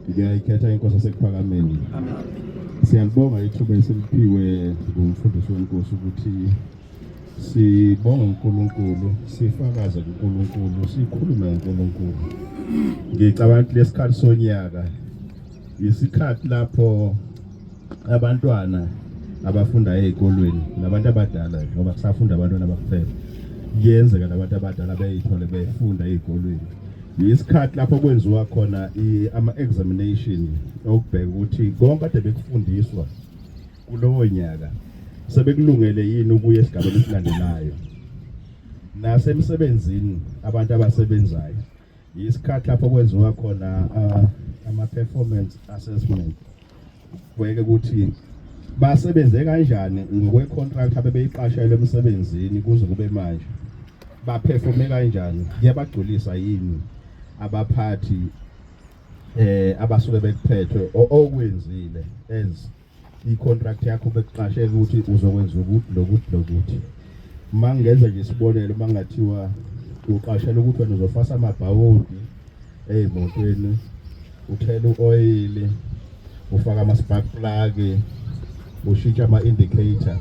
ngiyayikhetha inkosi yasekuphakameni. Amen. Siyalibonga ithuba esiliphiwe ngumfundisi wenkosi ukuthi sibonge uNkulunkulu, sifakaze uNkulunkulu, sikhulume ngoNkulunkulu. Ngicabanga ukuthi lesikhathi sonyaka isikhathi lapho abantwana abafunda ezikolweni nabantu abadala ngoba kusafunda abantwana abakuphela kuyenzeka nabantu abadala beyithole befunda ezikolweni. Isikhathi lapho kwenziwa khona ama-examination okubheka ukuthi konke kade bekufundiswa kulowo nyaka sebekulungele yini ukuya esigabeni esilandelayo. Nasemsebenzini abantu abasebenzayo isikhathi lapho kwenziwa khona ama-performance assessment kubheke ukuthi basebenze kanjani ngokwe-contract abebeyiqashelwe emsebenzini kuze kube manje. Baperforme kanjani, kuyabagculisa yini abaphathi abasuke bekuphethwe okwenzile as i-contract yakho bekuqashe ukuthi uzokwenza ukuthi lokuthi. Mangenza nje isibonelo mangathiwa uqashela ukuthi wena uzofasa amabhawodi ezimotweni, uthela uoyili, ufaka ama-spark plug, ushintsha ama-indicator,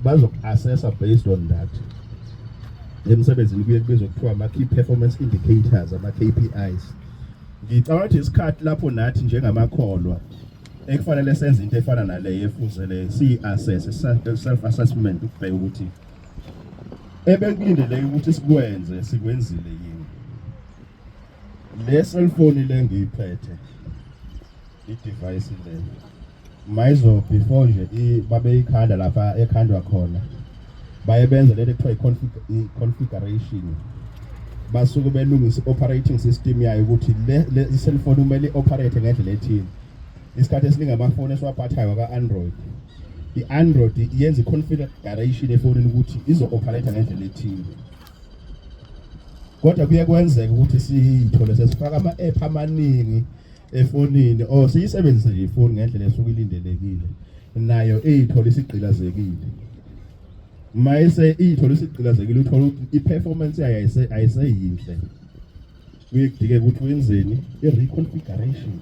bazoku-assessa based on that. Emsebenzini kuye kubizwa kuthiwa ama-key performance indicators, ama-KPIs. Ngicabanga ukuthi isikhathi lapho nathi njengamakholwa ekufanele senze into efana naleyo efuzele siyi-assess, self-assessment ukubheka ukuthi ebekulindeleke ukuthi sikwenze sikwenzile yini. Le cellphone le ngiyiphethe, i-device le mayizo before nje babeyikhanda lapha ekhandwa khona bayebenza lento ekuthiwa i-configuration. Basuke belungisa i-operating system yayo ukuthi le cellphone kumele i-operate ngendlela ethile. Isikhathi esiningi amafoni esiwaphathayo ka-Android, i-Android yenza i-configuration efonini ukuthi izo-operate ngendlela ethile. Kodwa kuye kwenzeka ukuthi siyithole sesifaka ama-app amaningi efonini or siyisebenzise nje ifoni ngendlela esuke ilindelekile, nayo iyithole isigqilazekile. Mayise iyithole isigqilazekile uthola ukuthi i-performance yayo ayiseyinhle. Kuye kudike ukuthi wenzeni i-reconfiguration.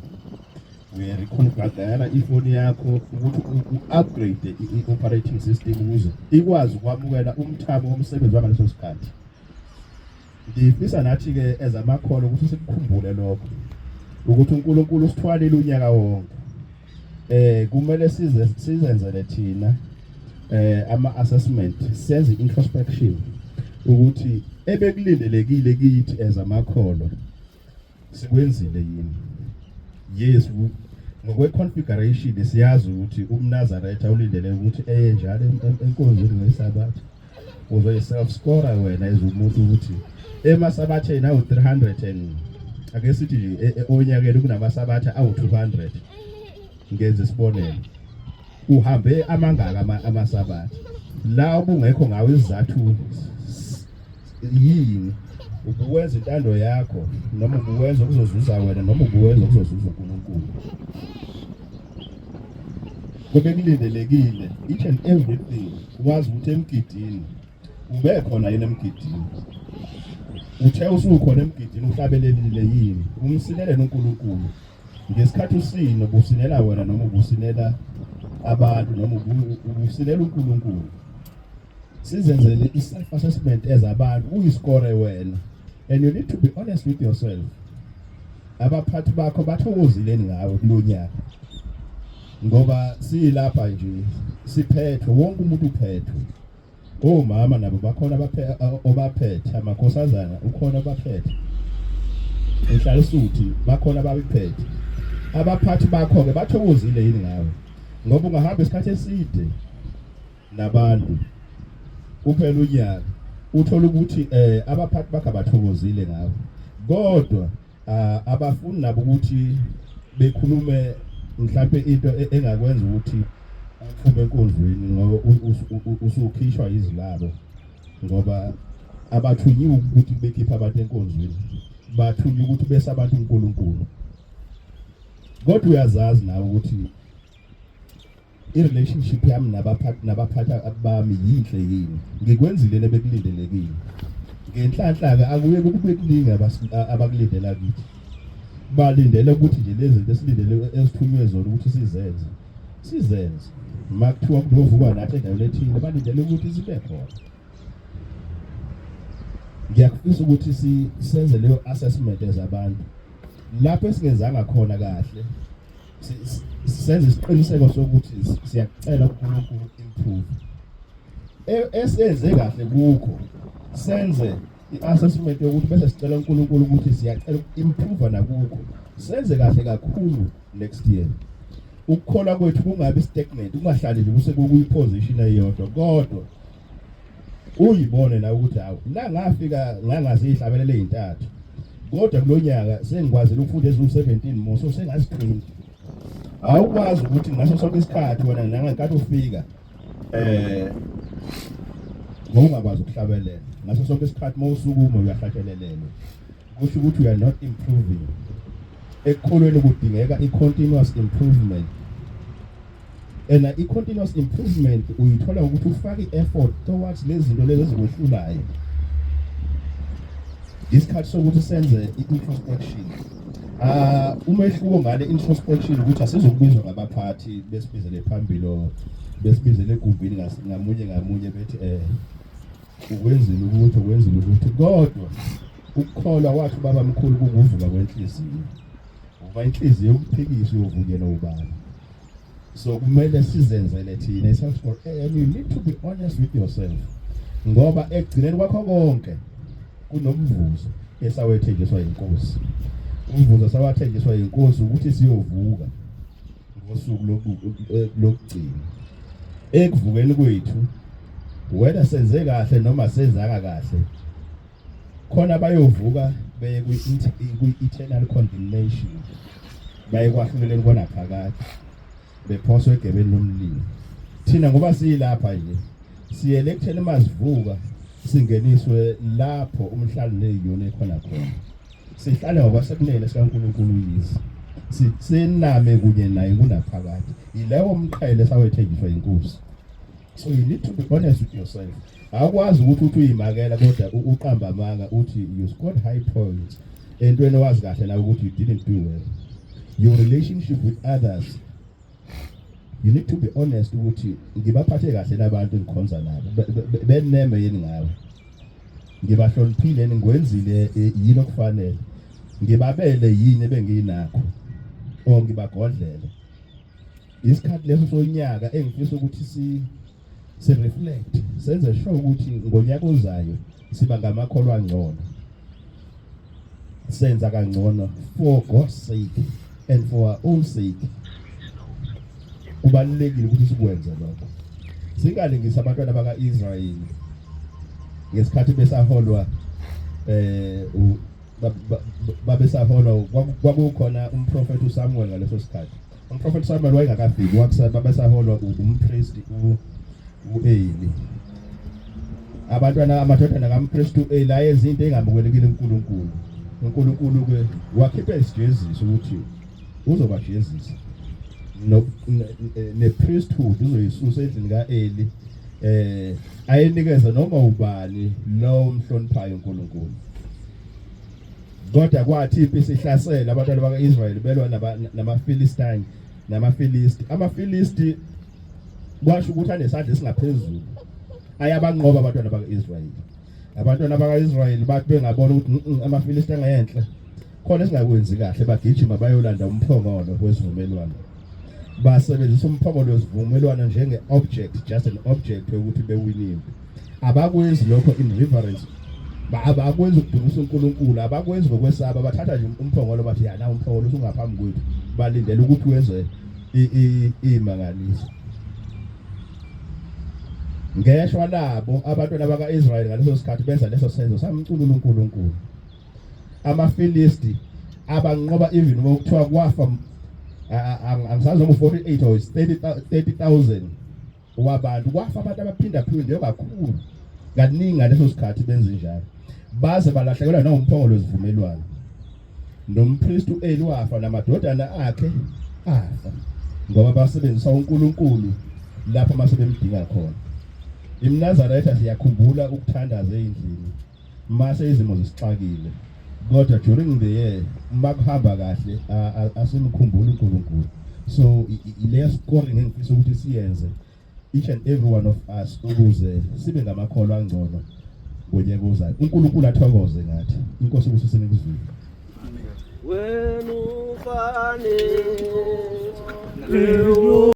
Uyareconfigure ifoni yakho ukuthi u-upgrade i-operating system ukuze ikwazi ukwamukela umthamo womsebenzi wangaleso sikhathi. Ngifisa nathi-ke ezamakhono ukuthi sikukhumbule lokho ukuthi uNkulunkulu usithwalile unyaka wonke. Kumele sizenzele thina ama-assessment, senze introspection ukuthi ebekulindelekile kithi ezamakhono sikwenzile yini. Yes, ngokwe-configuration siyazi ukuthi umNazaretha ulindele ukuthi njalo enkonzweni ngesabatha uzoyi-self-scorer wena ezumuntu ukuthi emasabatheni awu-300 and ake sithi nje onyakeni kunamasabatha awu-200. Ngenze isibonelo, uhambe amangaka amasabatha la ubungekho ngawo isizathu yini. Ukuwenza intando yakho noma ukuwenza ukuzozuza wena noma ukuwenza ukuzozuza uNkulunkulu. Kubekulindelekile each and everything wazi ukuthi emgidini ube khona yena emgidini. Uthe usukhona emgidini uhlabelelile yini, umsinele noNkulunkulu. Ngesikhathi usino businela wena noma ubusinela abantu noma ubusinela uNkulunkulu. Sizenzele i-self-assessment ezabantu uyiscore wena. And you need to be honest with yourself. Abaphathi bakho bathokozileni ngawe kulonyaka. Ngoba silapha nje siphethwe, wonke umuntu uphethwe. Omama nabo bakhona obaphethe, amakhosazana ukhona abaphethe. Ehlala isuthi bakhona abaphethe. Abaphathi bakho ke bathokozile yini ngawe. Ngoba ungahamba isikhathi eside nabantu kuphela unyaka uthola ukuthi abaphathi bakho abathokozile ngawe. Kodwa abafuni nabo ukuthi bekhulume mhlawumbe into engakwenza ukuthi uphume enkonzweni ngoba usukhishwa izilabo, ngoba abathunyiwe ukuthi bekhipha abantu enkonzweni, bathunywa ukuthi bese abantu uNkulunkulu. Kodwa uyazazi nawe ukuthi i-relationship yami nabaphathi bami yinhle yini, ngikwenzile nebekulindelekile. Ngenhlanhla-ke akuye kube kuningi abakulindela kithi. balindele ukuthi nje lezi zinto esilindele esithunywe zona ukuthi sizenze makuthiwa kunovuka nathi endaweni ethile balindele ukuthi sibe khona. Ngiyafisa ukuthi senze leyo assessment ezabantu lapho esingezanga khona kahle, senze isiqiniseko sokuthi siyacela uNkulunkulu improve. Esenze kahle kukho senze i-assessment yokuthi bese sicela uNkulunkulu ukuthi siyacela improve nakukho, senze kahle kakhulu next year. Ukukhola kwethu kungabi stagnant, kungahlali nje kuse kuyiposition eyodwa, kodwa uyibone la ukuthi hawu la ngafika ngangazihlabelele ezintathu, kodwa kulonyaka sengikwazile ukufunda ezu17 more, so sengazi 20. Awukwazi ukuthi ngaso sonke isikhathi wena nangenkathi ufika ngokungakwazi ukuhlabelela ngaso sonke isikhathi mawusukuma uyahlatshelelelwa, kusho ukuthi you are not improving. Ekukholweni kudingeka i-continuous improvement, and i-continuous improvement uyithola ukuthi ufake i-effort towards lezi zinto lezi ezikwehlulayo. Isikhathi sokuthi senze i-introspection. Umehluko ngale introspection ukuthi asizokubizwa ngabaphathi besibizele phambili besibizele egumbini ngamunye bethi ukwenzile ukuthi, kodwa ukukholwa wathi baba mkhulu kukuvuka kwenhliziyo. Uba inhliziyo yokuphikisa uyovukela ubani. So kumele sizenzele thina and you need to be honest with yourself, ngoba ekugcineni kwakho konke kunomvuzo esawethenjiswa inkosi. Umvuzo sawathenjiswa inkosi ukuthi siyovuka ngosuku lokugcina. Ekuvukeni kwethu whether senze kahle noma senzanga kahle, khona bayovuka beye kwi-eternal condemnation, baye kwahluleleni kwanaphakade bephoswe egebeni lomlilo. Thina ngoba siyilapha nje siyele ekutheni masivuka singeniswe lapho umhlali leyiyona ekhona khona, sihlale ngokwasekunene sikaNkulunkulu yizi, siname kunye naye kunaphakade. Yileyo mqhele sawethenjiswa inkosi. So you need to be honest with yourself. Akwazi ukuthi uyimakela kodwa uqamba amanga uthi you scored high points entweni wazi kahle na ukuthi you didn't do well. Your relationship with others, you need to be honest ukuthi ngibaphathe kahle nabantu engikhonza nabo, beneme yini ngawe, ngibahloniphile yini, ngikwenzile yini okufanele, ngibabele yini benginakho, ngibagodlele. Isikhathi leso sonyaka engifisa ukuthi si-reflect, senze sure ukuthi ngonyaka ozayo siba ngamakholwa angcono, senza kangcono for God's sake and for our own sake. Kubalulekile ukuthi sikwenze lokho. Singalingisa abantwana baka-Israyeli ngesikhathi besaholwa babesaholwa kwakukhona umprofeti uSamuel ngaleso sikhathi. Umprofeti Samuel wayengakafiki babesaholwa umpriest u-Eli. Amadodana kaMpriest u-Eli ayezinto engamukelekile kuNkulunkulu. uNkulunkulu ke wakhipha isijeziso ukuthi uzobajezisa ne-priesthood uzoyisusa endlini ka-Eli, ayenikeza noma ubani lo mhloniphayo uNkulunkulu. Kodwa kwathi impi sihlasela abantwana baka-Israyeli belwa namaFilistine namaFilisti. AmaFilisti kwasho ukuthi anesandla esingaphezulu, ayabanqoba abantwana baka-Israyeli. Abantwana baka-Israyeli bathi bengabona ukuthi amaFilisti angayenhle khona esingakwenzi kahle, bagijima bayolanda umphongolo wesivumelwano. Basebenzisa umphongolo wesivumelwano njenge-object, just an object ukuthi bewine impi. Abakwenzi lokho in reverence, abakwenzi ukudumisa uNkulunkulu, abakwenzi ngokwesaba, bathatha nje umphongolo bathi yana umphongolo usungaphambi kwethu, balindele ukuthi wenze imangaliso. Ngeshwa labo abantwana baka-Israyeli ngaleso sikhathi benza leso senzo samculula uNkulunkulu. AmaFilisti abanqoba even ukuthiwa kwafa angisazi noma 48 or 30,000 wabantu, kwafa abantu abaphindaphinde kakhulu kaningi ngaleso sikhathi benze njalo, baze balahlekelwa nomphongolo wesivumelwano. Nompriest u-Eli wafa namadodana akhe afa ngoba basebenzisa uNkulunkulu lapho masebemdinga khona. IMnazaretha siyakhumbula ukuthandaza endlini mase izimo zisixakile, kodwa during the year makuhamba kahle asimkhumbula uNkulunkulu. So ile scoring engifisa ukuthi siyenze each and every one of us ukuze sibe ngamakholwa angcono ngonyaka ozayo. uNkulunkulu athokoze ngathi. Inkosi ubusise nikuzwile. Wenu fane